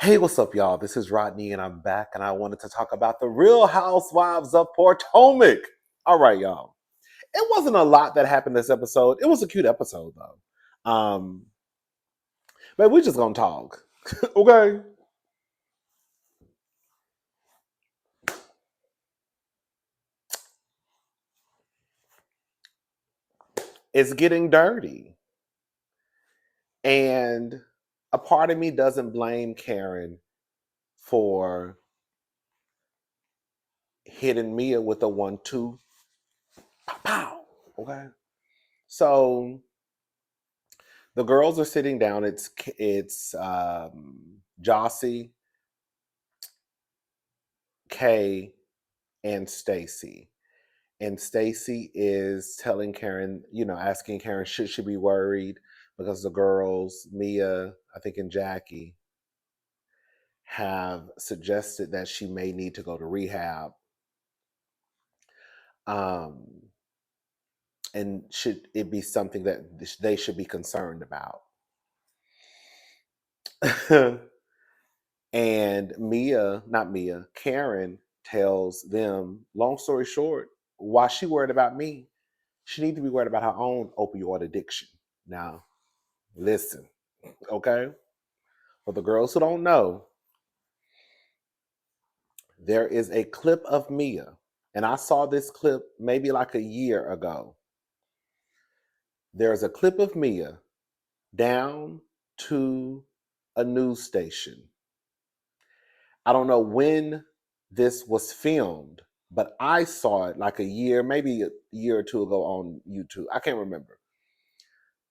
Hey, what's up, y'all? This is Rodney, and I'm back, and I wanted to talk about the Real Housewives of Potomac. All right, y'all. It wasn't a lot that happened this episode. It was a cute episode, though. But we're just gonna talk, okay? It's getting dirty, and a part of me doesn't blame Karen for hitting Mia with a 1-2, pow, pow. Okay, so the girls are sitting down. It's Jossie, Kay, and Stacy. And Stacy is telling Karen, asking Karen, should she be worried because the girls, Mia, I think, and Jackie, have suggested that she may need to go to rehab. Um, and should it be something that they should be concerned about? And not Mia, Karen tells them, long story short, why she worried about me, she need to be worried about her own opioid addiction. Now, listen, okay? For the girls who don't know, there is a clip of Mia, and I saw this clip maybe like a year ago. There's a clip of Mia down to a news station. I don't know when this was filmed, but I saw it like a year, maybe a year or two ago on YouTube. I can't remember.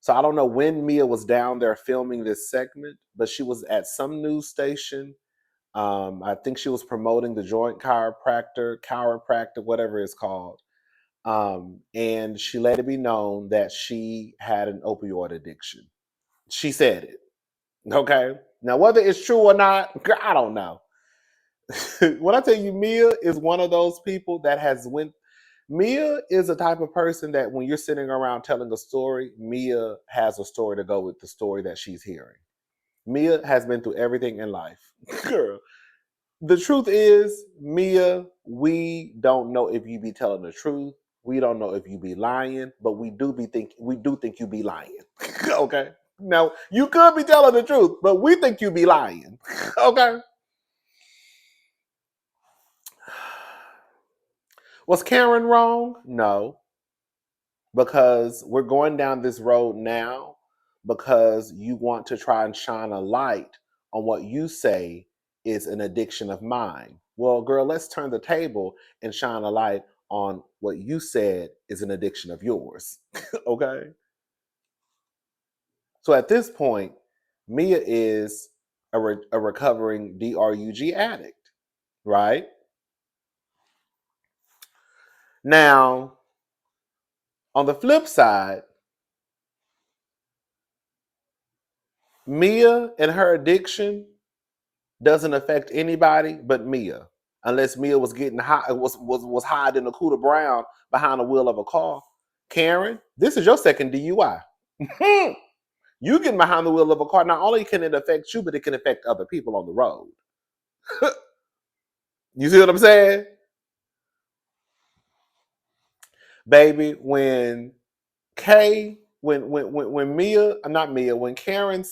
So I don't know when Mia was down there filming this segment, but she was at some news station. I think she was promoting the joint chiropractor, whatever it's called. And she let it be known that she had an opioid addiction. She said it. Okay. Now, whether it's true or not, I don't know. When I tell you, Mia is one of those people that has went. Mia is a type of person that when you're sitting around telling a story, Mia has a story to go with the story that she's hearing. Mia has been through everything in life. Girl, the truth is, Mia, we don't know if you be telling the truth. We don't know if you be lying, but we do think you be lying. Okay? Now, you could be telling the truth, but we think you be lying. Okay? Was Karen wrong? No, because we're going down this road now because you want to try and shine a light on what you say is an addiction of mine. Well, girl, let's turn the table and shine a light on what you said is an addiction of yours. Okay? So at this point, Mia is a recovering DRUG addict, right? Now, on the flip side, Mia and her addiction doesn't affect anybody but Mia, unless Mia was getting high, was hiding a Cooter Brown behind the wheel of a car. Karen, this is your second DUI. You getting behind the wheel of a car. Not only can it affect you, but it can affect other people on the road. You see what I'm saying, baby? When Mia, not Mia, when Karen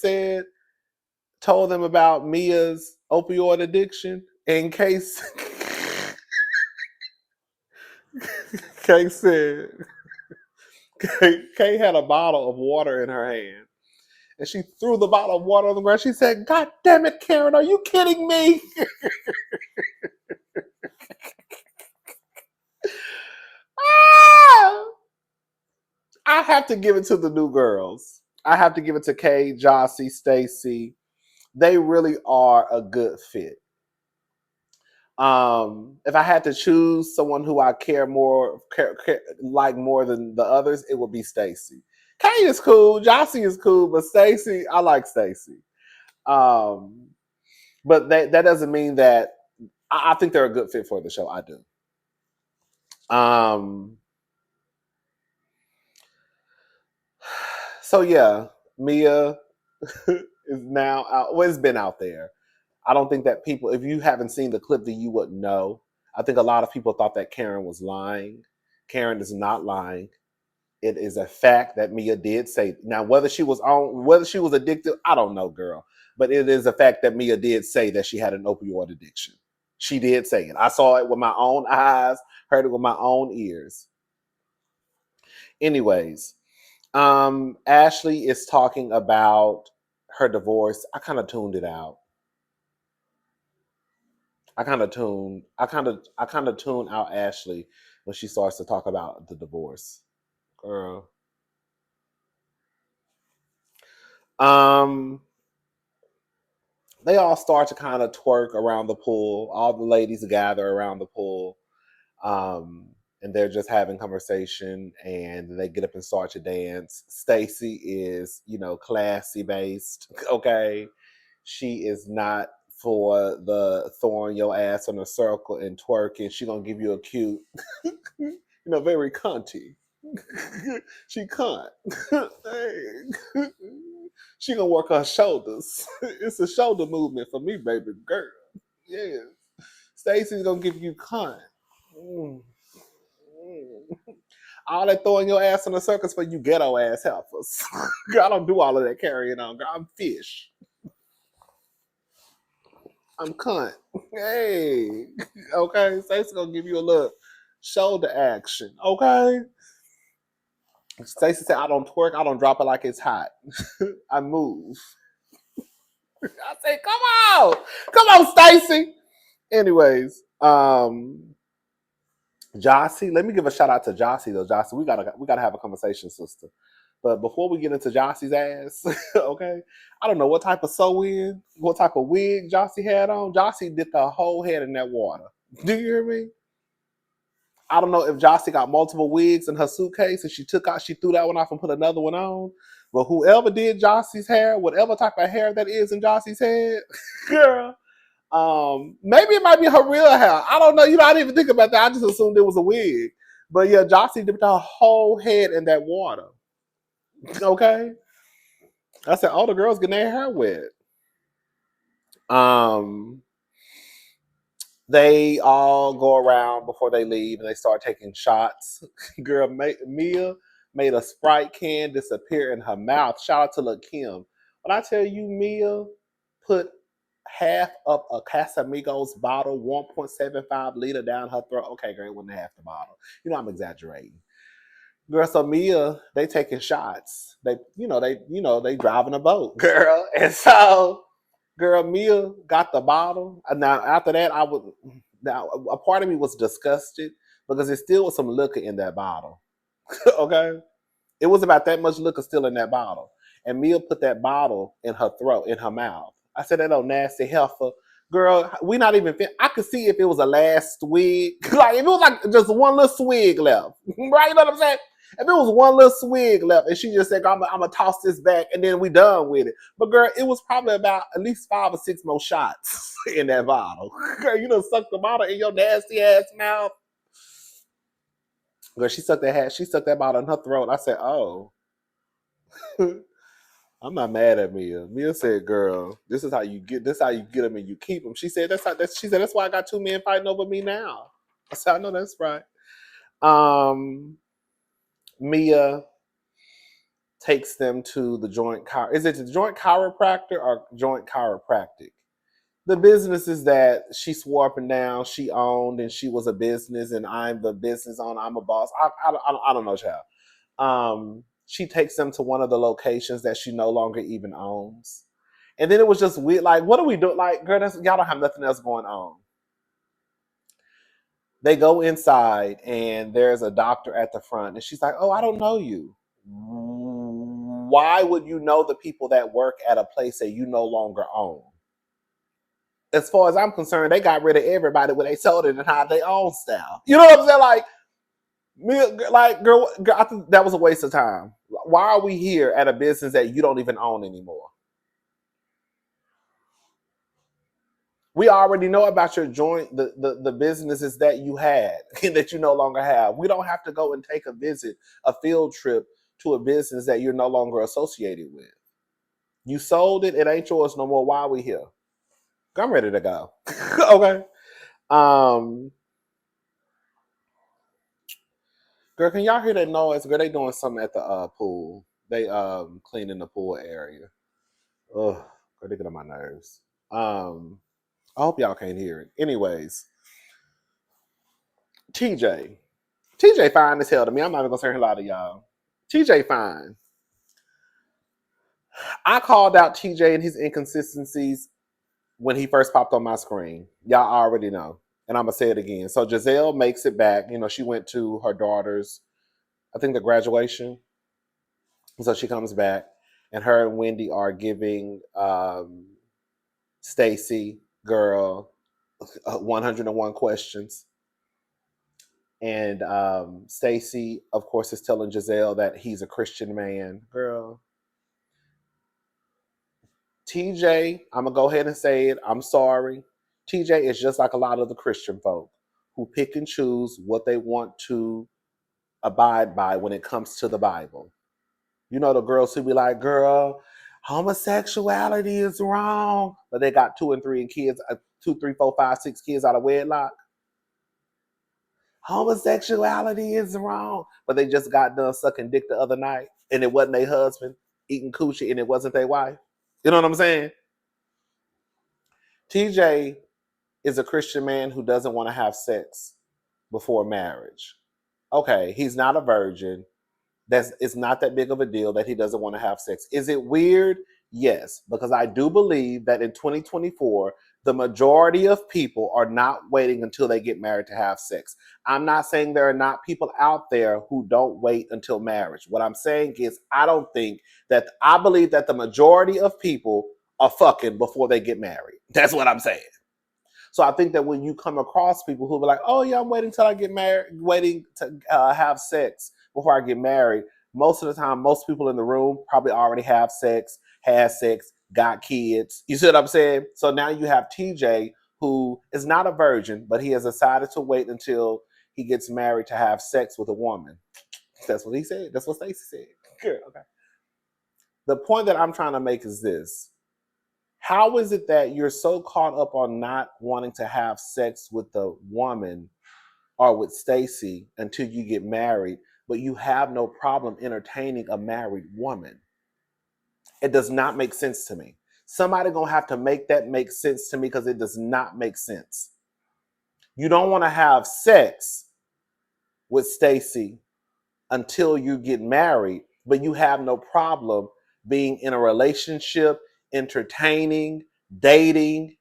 told them about Mia's opioid addiction, in case Kay said, Kay had a bottle of water in her hand, and she threw the bottle of water on the ground. She said, "God damn it, Karen, are you kidding me?" Ah! I have to give it to the new girls. I have to give it to Kay, Jossie, Stacy. They really are a good fit. If I had to choose someone who I like more than the others, it would be Stacy. Kay is cool, Jossie is cool, but Stacy, I like Stacy. Um, but that doesn't mean that I think they're a good fit for the show. I do. Um, so yeah, Mia is now out. Well, it's been out there. I don't think that people, if you haven't seen the clip, then you wouldn't know. I think a lot of people thought that Karen was lying. Karen is not lying. It is a fact that Mia did say. Now, whether she was addicted, I don't know, girl. But it is a fact that Mia did say that she had an opioid addiction. She did say it. I saw it with my own eyes, heard it with my own ears. Anyways, Ashley is talking about her divorce. I kind of tuned it out. I kind of tune out Ashley when she starts to talk about the divorce. Girl. They all start to kind of twerk around the pool. All the ladies gather around the pool. And they're just having conversation, and they get up and start to dance. Stacy is, classy based. Okay. She is not for the throwing your ass on a circle and twerking. She gonna give you a cute, very cunty. She cunt. Hey. She gonna work her shoulders. It's a shoulder movement for me, baby girl. Yeah. Stacy's gonna give you cunt. Mm. All that throwing your ass in the circus for you ghetto ass heifers. Girl, I don't do all of that carrying on. Girl, I'm fish. I'm cunt. Hey. Okay. Stacey's gonna give you a little shoulder action. Okay. Stacey said, I don't twerk, I don't drop it like it's hot. I move. I say, come on. Come on, Stacey. Anyways, JASSI, let me give a shout out to JASSI though. JASSI, we gotta have a conversation, sister. But before we get into JASSI's ass, okay, I don't know what type of sew-in, what type of wig JASSI had on. JASSI dipped her whole head in that water. Do you hear me? I don't know if JASSI got multiple wigs in her suitcase and she threw that one off and put another one on. But whoever did JASSI's hair, whatever type of hair that is in JASSI's head, girl, maybe it might be her real hair. I don't know. I didn't even think about that. I just assumed it was a wig. But yeah, JASSI dipped her whole head in that water. Okay. I said, oh, the girls getting their hair wet. They all go around before they leave and they start taking shots. Girl, Mia made a Sprite can disappear in her mouth. Shout out to Lil' Kim. When I tell you, Mia put half of a Casamigos bottle, 1.75 liter down her throat. Okay, girl, it wasn't half the bottle. I'm exaggerating. Girl, so Mia, they taking shots. They driving a boat, girl. And so, girl, Mia got the bottle. Now, after that, a part of me was disgusted because there still was some liquor in that bottle. Okay? It was about that much liquor still in that bottle. And Mia put that bottle in her throat, in her mouth. I said, that old nasty heifer. Girl, we not even I could see if it was a last swig. Like, if it was like just one little swig left. Right? You know what I'm saying? If it was one little swig left and she just said, I'm going to toss this back and then we done with it. But girl, it was probably about at least 5 or 6 more shots in that bottle. Girl, you done sucked the bottle in your nasty ass mouth. Girl, she sucked that bottle in her throat. I said, oh. I'm not mad at Mia. Mia said, girl, this is how you get them and you keep them. She said, that's why I got 2 men fighting over me now. I said, I know that's right. Mia takes them to the joint is it the joint chiropractor or joint chiropractic? The businesses that she swore up and down she owned and she was a business and I'm the business owner, I'm a boss. I don't know, child. She takes them to one of the locations that she no longer even owns. And then it was just weird. Like, what do we do? Like, girl, y'all don't have nothing else going on. They go inside and there's a doctor at the front and she's like, oh, I don't know you. Why would you know the people that work at a place that you no longer own? As far as I'm concerned, they got rid of everybody when they sold it and hired their own style. You know what I'm saying? Like, girl, I think that was a waste of time. Why are we here at a business that you don't even own anymore? We already know about your joint, the businesses that you had and that you no longer have. We don't have to go and take a field trip to a business that you're no longer associated with. You sold it, it ain't yours no more. Why are we here? I'm ready to go. Okay. Girl, can y'all hear that noise? Girl, they doing something at the pool. They cleaning the pool area. Ugh, girl, they get on my nerves. I hope y'all can't hear it. Anyways, TJ. TJ fine as hell to me. I'm not even gonna say a lot of y'all. TJ fine. I called out TJ and his inconsistencies when he first popped on my screen. Y'all already know. And I'm gonna say it again. So Giselle makes it back. You know, she went to her daughter's, I think, the graduation. So she comes back, and her and Wendy are giving Stacy, girl, 101 questions. And Stacy, of course, is telling Giselle that he's a Christian man. Girl, TJ, I'm going to go ahead and say it. I'm sorry. TJ is just like a lot of the Christian folk who pick and choose what they want to abide by when it comes to the Bible. You know, the girls who be like, girl, homosexuality is wrong. But they got 2 and 3 and kids, 2, 3, 4, 5, 6 kids out of wedlock. Homosexuality is wrong. But they just got done sucking dick the other night. And it wasn't their husband eating coochie, and it wasn't their wife. You know what I'm saying? TJ is a Christian man who doesn't want to have sex before marriage. Okay, he's not a virgin. It's not that big of a deal that he doesn't want to have sex. Is it weird? Yes, because I do believe that in 2024, the majority of people are not waiting until they get married to have sex. I'm not saying there are not people out there who don't wait until marriage. What I'm saying is I believe that the majority of people are fucking before they get married. That's what I'm saying. So I think that when you come across people who be like, oh yeah, I'm waiting till I get married, waiting to have sex before I get married, most of the time, most people in the room probably already have sex, has sex, got kids. You see what I'm saying? So now you have TJ, who is not a virgin, but he has decided to wait until he gets married to have sex with a woman. That's what he said. That's what Stacey said. Good. Okay. The point that I'm trying to make is this. How is it that you're so caught up on not wanting to have sex with the woman or with Stacy until you get married, but you have no problem entertaining a married woman? It does not make sense to me. Somebody gonna have to make that make sense to me, because it does not make sense. You don't want to have sex with Stacy until you get married, but you have no problem being in a relationship, entertaining, dating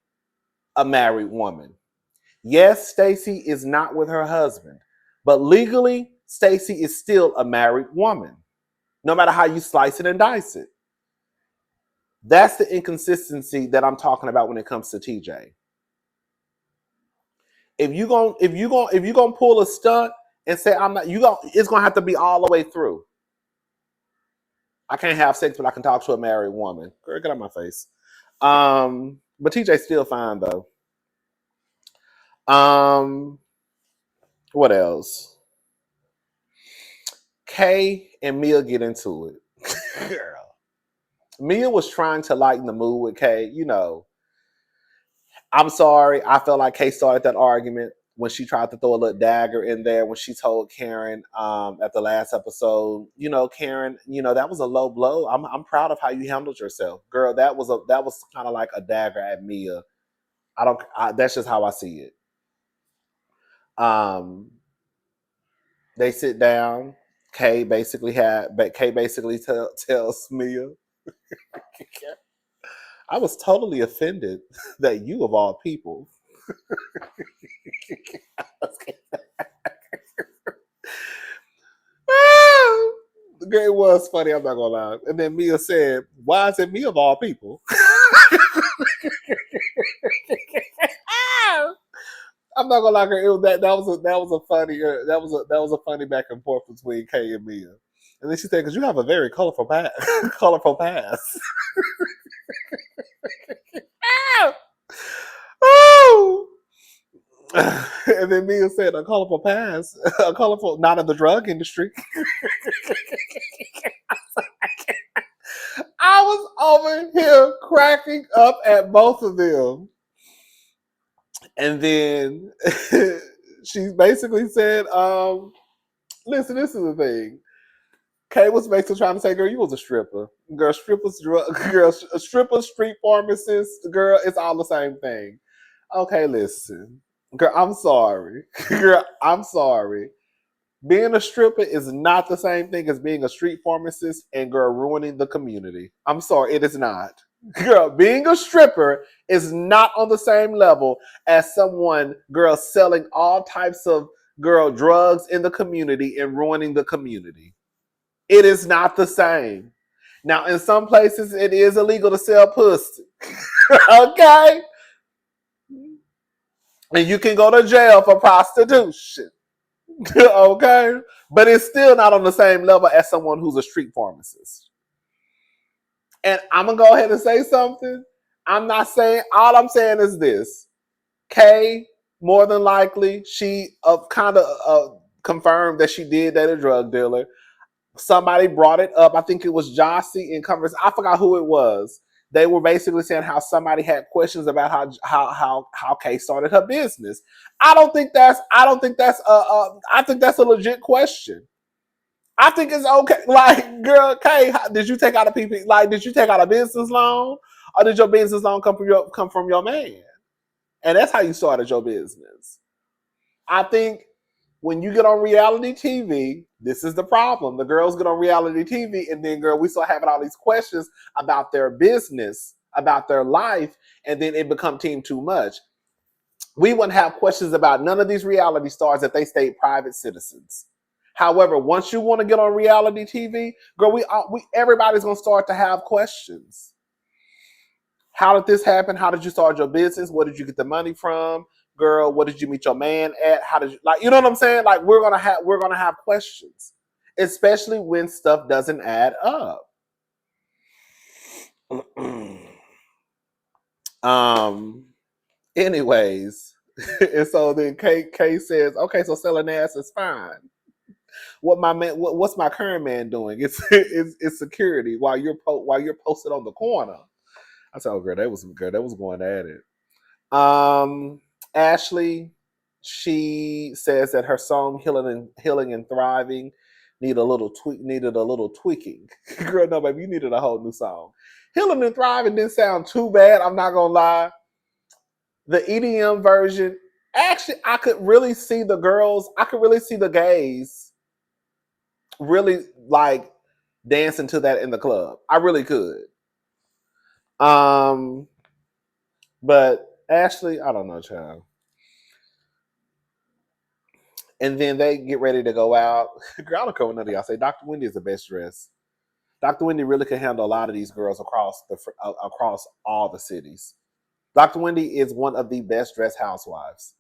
a married woman. Yes, Stacy is not with her husband, but legally, Stacy is still a married woman, no matter how you slice it and dice it. That's the inconsistency that I'm talking about when it comes to TJ. If you gonna pull a stunt and say I'm not, it's gonna have to be all the way through. I can't have sex, but I can talk to a married woman. Girl, get out my face. But TJ's still fine though. What else? Kay and Mia get into it. Girl. Mia was trying to lighten the mood with Kay. You know, I'm sorry. I felt like Kay started that argument when she tried to throw a little dagger in there when she told Karen at the last episode, you know, Karen, you know, that was a low blow. I'm proud of how you handled yourself. Girl, that was kind of like a dagger at Mia. That's just how I see it. They sit down. Kay basically tells Mia, I was totally offended that you of all people. It was funny, I'm not gonna lie. And then Mia said, why is it me of all people? I'm not gonna lie, that was a funny back and forth between Kay and Mia. And then she said, because you have a very colorful colorful past. Oh! And then Mia said, a colorful past, a colorful, not in the drug industry. I was over here cracking up at both of them. And then she basically said, listen, this is the thing. Kay was basically trying to say, girl, you was a stripper. Girl, strippers, girl, a stripper, street pharmacist, girl, it's all the same thing. Okay, listen. Girl, I'm sorry. Girl, I'm sorry. Being a stripper is not the same thing as being a street pharmacist and girl ruining the community. I'm sorry, it is not. Girl, being a stripper is not on the same level as someone, girl, selling all types of girl drugs in the community and ruining the community. It is not the same. Now, in some places, it is illegal to sell pussy. Okay? And you can go to jail for prostitution. Okay? But it's still not on the same level as someone who's a street pharmacist. And I'm going to go ahead and say something. I'm not saying, all I'm saying is this. Kay, more than likely, she kind of confirmed that she did date a drug dealer. Somebody brought it up. I think it was JASSI in conversation. I forgot who it was. They were basically saying how somebody had questions about how Kay started her business. I think that's a legit question. I think it's okay. Like, girl, Kay, did you take out a PP? Like, did you take out a business loan, or did your business loan come from your man? And that's how you started your business. I think when you get on reality TV, this is the problem. The girls get on reality TV, and then, girl, we start having all these questions about their business, about their life, and then it becomes team too much. We wouldn't have questions about none of these reality stars if they stayed private citizens. However, once you want to get on reality TV, girl, we everybody's gonna start to have questions. How did this happen? How did you start your business? Where did you get the money from? Girl, what did you meet your man at? How did you, like, you know what I'm saying? Like, we're gonna have questions, especially when stuff doesn't add up. Anyways, and so then Kay says, okay, so selling ass is fine. What's my current man doing? It's security while you're posted on the corner. I said, oh girl, that was going at it. Ashley, she says that her song "Healing and Thriving" needed a little tweaking. Girl, no, baby, you needed a whole new song. "Healing and Thriving" didn't sound too bad. I'm not gonna lie. The EDM version, actually, I could really see the girls. I could really see the gays really like dancing to that in the club. I really could. But Ashley, I don't know, child. And then they get ready to go out. Girl, I don't care what none of y'all say. Dr. Wendy is the best dressed. Dr. Wendy really can handle a lot of these girls across all the cities. Dr. Wendy is one of the best dressed housewives.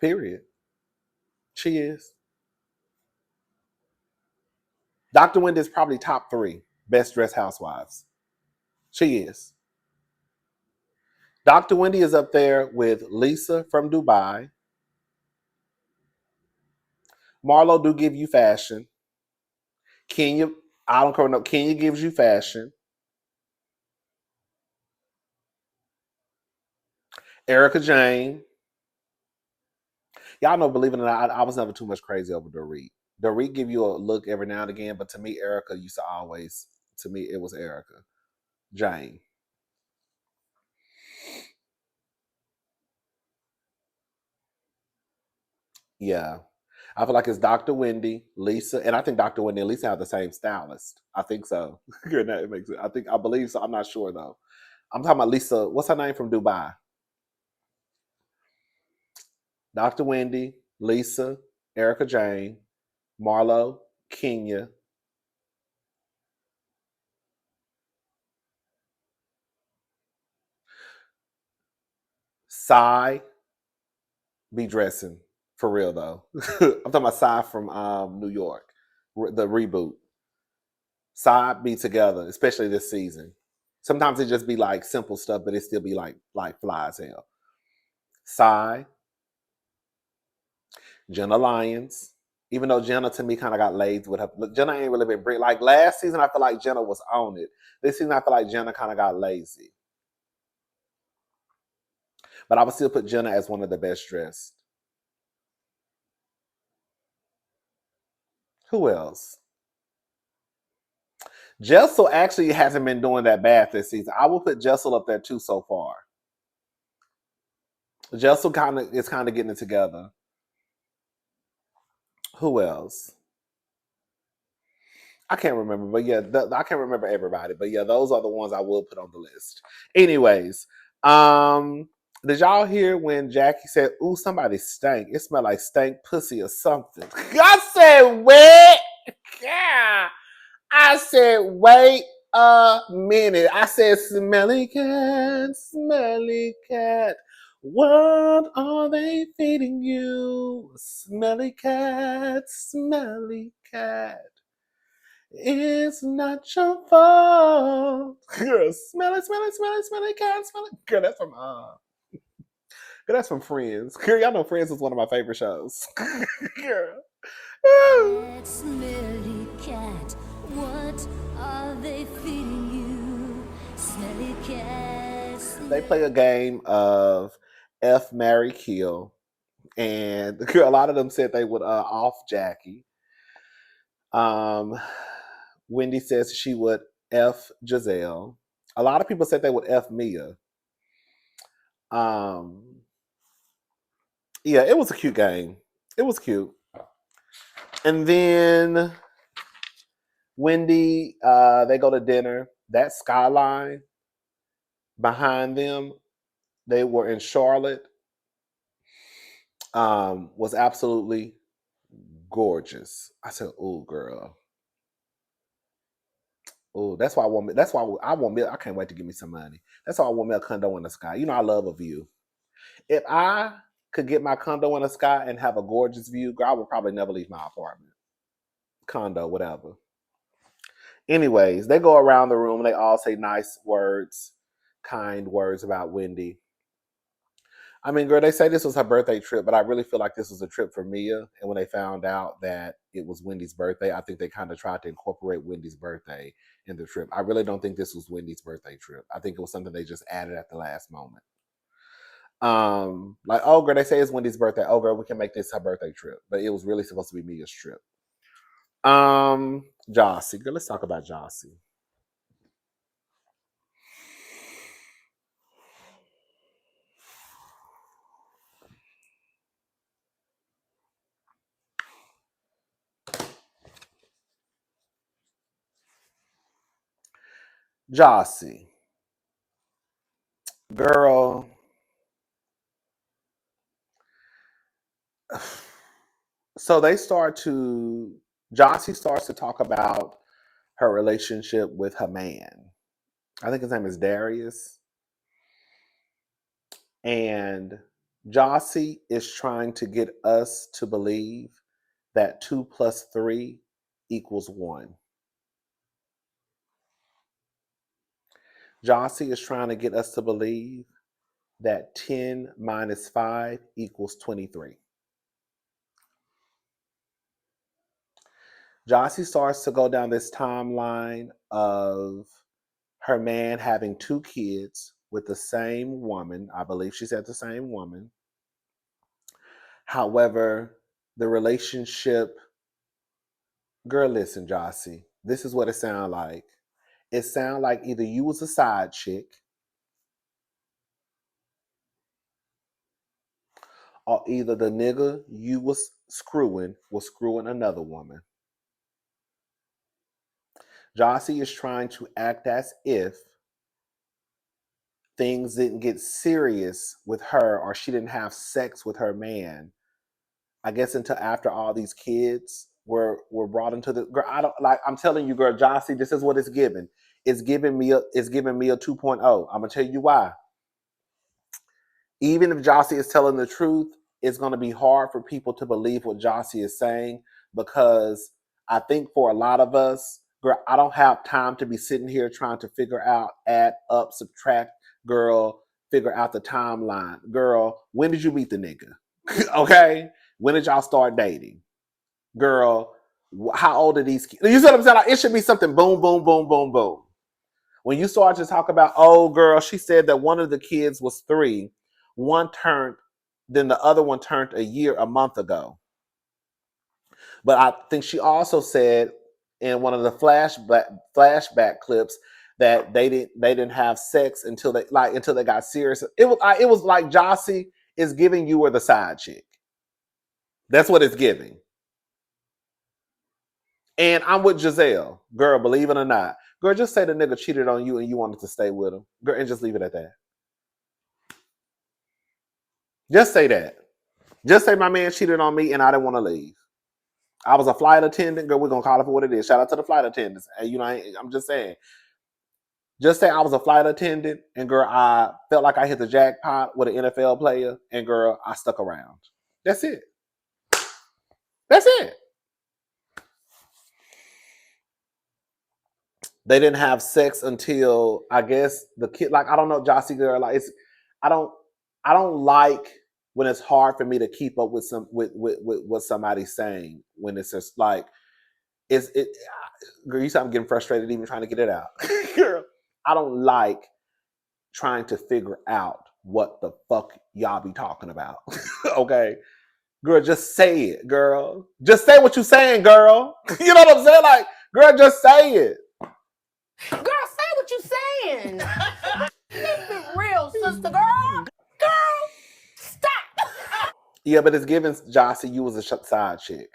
Period. She is. Dr. Wendy is probably top 3 best dressed housewives. She is. Dr. Wendy is up there with Lisa from Dubai. Marlo do give you fashion. Kenya, I don't care. No, Kenya gives you fashion. Erica Jane. Y'all know, believe it or not, I was never too much crazy over Dorit. Dorit give you a look every now and again, but to me, Erica used to always, to me, it was Erica Jane. Yeah. I feel like it's Dr. Wendy, Lisa, and I think Dr. Wendy and Lisa have the same stylist. I think so. It makes it. I believe so. I'm not sure though. I'm talking about Lisa. What's her name from Dubai? Dr. Wendy, Lisa, Erica Jane, Marlo, Kenya, Sai be dressing for real though. I'm talking about Sai from New York, the reboot. Sai be together, especially this season. Sometimes it just be like simple stuff, but it still be like fly as hell. Sai, Jenna Lyons. Even though Jenna to me kind of got lazy with her, Jenna ain't really been like last season. I feel like Jenna was on it. This season I feel like Jenna kind of got lazy. But I would still put Jenna as one of the best dressed. Who else? Jessel actually hasn't been doing that bad this season. I will put Jessel up there too so far. Jessel is kind of getting it together. Who else? I can't remember, but yeah, I can't remember everybody, but yeah, those are the ones I will put on the list. Anyways, did y'all hear when Jackie said, "Ooh, somebody stank. It smelled like stank pussy or something." I said, "Wait, yeah." I said, "Wait a minute." I said, "Smelly cat, smelly cat. What are they feeding you? Smelly cat, smelly cat. It's not your fault." Girl, smell it, smell it, smell it, smell it, cat, smell it. Girl, that's from Friends. Girl, y'all know Friends is one of my favorite shows. Girl. That smelly cat, what are they feeding you? Smelly cat. They play a game of F, Marry, Kill. And a lot of them said they would off Jackie. Wendy says she would F Giselle. A lot of people said they would F Mia. Yeah, it was a cute game. It was cute. And then Wendy, they go to dinner. That skyline behind them, they were in Charlotte, was absolutely gorgeous. I said, "Oh, girl. Oh, that's why I want. That's why I want me. I can't wait to give me some money. That's why I want me a condo in the sky. You know, I love a view. If I could get my condo in the sky and have a gorgeous view, girl, I would probably never leave my apartment, condo, whatever. Anyways, they go around the room. They all say nice words, kind words about Wendy. I mean, girl, they say this was her birthday trip, but I really feel like this was a trip for Mia. And when they found out that it was Wendy's birthday, I think they kind of tried to incorporate Wendy's birthday in the trip. I really don't think this was Wendy's birthday trip. I think it was something they just added at the last moment. Like, oh, girl, they say it's Wendy's birthday. Oh, girl, we can make this her birthday trip. But it was really supposed to be Mia's trip. JASSI. Girl, let's talk about JASSI. JASSI. Girl. So JASSI starts to talk about her relationship with her man. I think his name is Darius. And JASSI is trying to get us to believe that 2 plus 3 equals 1. JASSI is trying to get us to believe that 10 minus 5 equals 23. JASSI starts to go down this timeline of her man having 2 kids with the same woman. I believe she said the same woman. However, the relationship, girl, listen, JASSI, this is what it sounds like. It sounds like either you was a side chick or either the nigga you was screwing another woman. JASSI is trying to act as if things didn't get serious with her or she didn't have sex with her man. I guess until after all these kids were brought into the girl. I don't like. I'm telling you, girl, JASSI, this is what it's giving. It's giving me a 2.0. I'm gonna tell you why. Even if JASSI is telling the truth, it's going to be hard for people to believe what JASSI is saying because I think for a lot of us, girl, I don't have time to be sitting here trying to figure out, add up, subtract, girl, figure out the timeline. Girl, when did you meet the nigga? Okay? When did y'all start dating? Girl, how old are these kids? You see what I'm saying? Like, it should be something boom, boom, boom, boom, boom. When you start to talk about, oh, girl, she said that one of the kids was 3. Then the other one turned a month ago. But I think she also said in one of the flashback clips that they didn't have sex until they got serious. It was like JASSI is giving you were the side chick. That's what it's giving. And I'm with Giselle. Girl, believe it or not. Girl, just say the nigga cheated on you and you wanted to stay with him. Girl, and just leave it at that. Just say that. Just say my man cheated on me and I didn't want to leave. I was a flight attendant. Girl, we're going to call it for what it is. Shout out to the flight attendants. And, you know, I'm just saying. Just say I was a flight attendant and, girl, I felt like I hit the jackpot with an NFL player and, girl, I stuck around. That's it. That's it. They didn't have sex until, I guess, the kid, like, I don't know, JASSI, girl, like, I don't like when it's hard for me to keep up with what somebody's saying when it's just like, girl, you see I'm getting frustrated even trying to get it out. Girl, I don't like trying to figure out what the fuck y'all be talking about. Okay? Girl, just say it, girl. Just say what you saying, girl. You know what I'm saying? Like, girl, just say it. Girl, say what you saying. Let's be real, sister girl. Girl, stop. Yeah, but it's giving JASSI you was a side chick.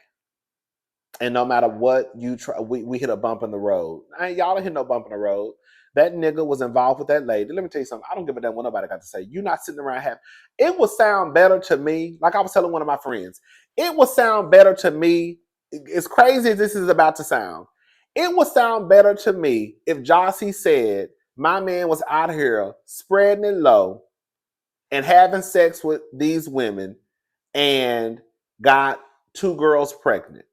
And no matter what you try, we hit a bump in the road. Y'all ain't hit no bump in the road. That nigga was involved with that lady. Let me tell you something. I don't give a damn what nobody got to say. You not sitting around having. It would sound better to me, like I was telling one of my friends. It would sound better to me, as crazy as this is about to sound. It would sound better to me if JASSI said, my man was out here spreading it low and having sex with these women and got 2 girls pregnant.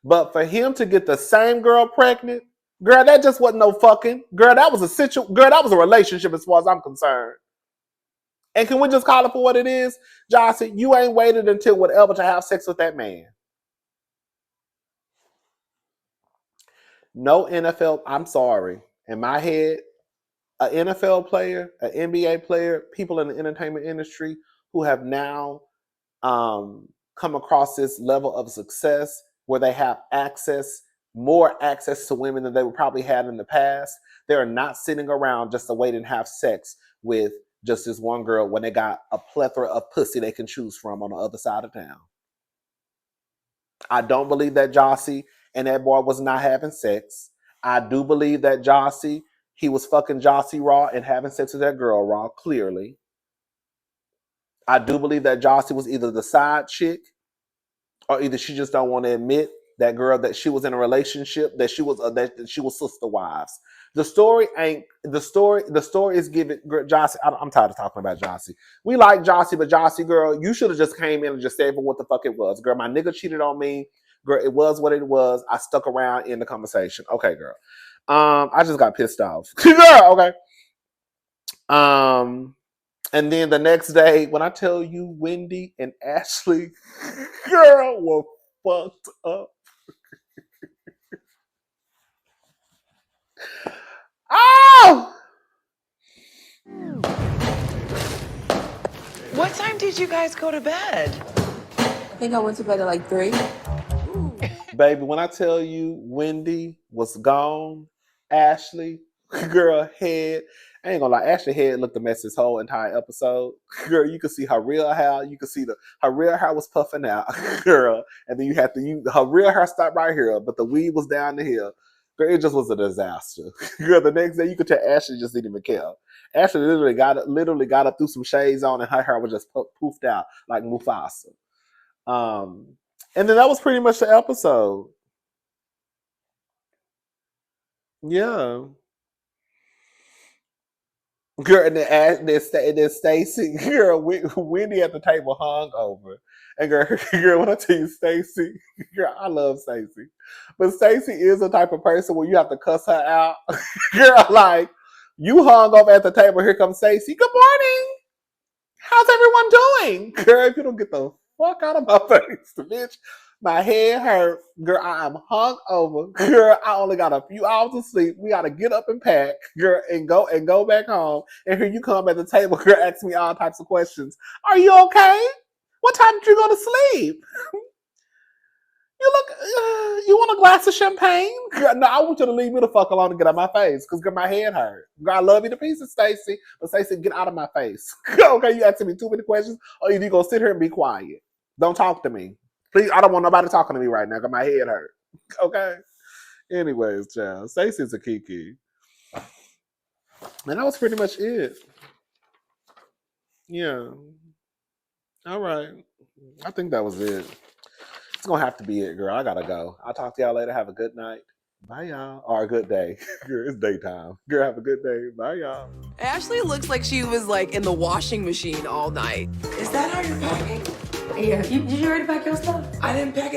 But for him to get the same girl pregnant, girl, that just wasn't no fucking. Girl, that was a relationship as far as I'm concerned. And can we just call it for what it is? JASSI, you ain't waited until whatever to have sex with that man. No NFL, I'm sorry. In my head, an NFL player, an NBA player, people in the entertainment industry who have now come across this level of success where they have more access to women than they would probably had in the past. They are not sitting around just to wait and have sex with just this one girl when they got a plethora of pussy they can choose from on the other side of town. I don't believe that JASSI and that boy was not having sex. I do believe that JASSI, he was fucking JASSI raw and having sex with that girl raw, clearly. I do believe that JASSI was either the side chick or either she just don't want to admit that girl that she was in a relationship, that she was sister wives. The story is giving JASSI. I'm tired of talking about JASSI. We like JASSI, but JASSI, girl, you should have just came in and just said for what the fuck it was. Girl, my nigga cheated on me. Girl, it was what it was. I stuck around in the conversation. Okay, girl. I just got pissed off. Girl, okay. And then the next day, when I tell you Wendy and Ashley, girl, were fucked up. Oh! What time did you guys go to bed? I think I went to bed at like 3. Baby, when I tell you Wendy was gone, Ashley, girl, head. I ain't gonna lie, Ashley head looked a mess this whole entire episode. Girl, you could see her real hair. You could see her real hair was puffing out, girl. And then her real hair stopped right here, but the weave was down the hill. Girl, it just was a disaster. Girl, the next day you could tell Ashley just didn't even care. Ashley literally got up, threw some shades on, and her hair was just poofed out like Mufasa. And then that was pretty much the episode. Yeah. Girl, and then Stacey, girl, Wendy at the table hung over. And girl, when I tell you Stacey, girl, I love Stacey. But Stacey is the type of person where you have to cuss her out. Girl, like, you hung over at the table, here comes Stacey. Good morning. How's everyone doing? Girl, if you don't get the fuck out of my face, bitch. My head hurt. Girl, I am hung over. Girl, I only got a few hours of sleep. We gotta get up and pack, girl, and go back home. And here you come at the table, girl, asking me all types of questions. Are you okay? What time did you go to sleep? You want a glass of champagne? Girl, no, I want you to leave me the fuck alone and get out of my face. Because my head hurt. Girl, I love you to pieces, Stacey. But Stacey, get out of my face. Okay, you asking me too many questions? Or you gonna sit here and be quiet? Don't talk to me. Please, I don't want nobody talking to me right now because my head hurt. Okay? Anyways, child. Stacey's a kiki. And that was pretty much it. Yeah. All right. I think that was it. It's gonna have to be it, girl. I gotta go. I'll talk to y'all later. Have a good night. Bye, y'all. Or a good day. Girl, it's daytime. Girl, have a good day. Bye, y'all. Ashley looks like she was like in the washing machine all night. Is that how you're packing? Yeah, did you already pack your stuff? I didn't pack it.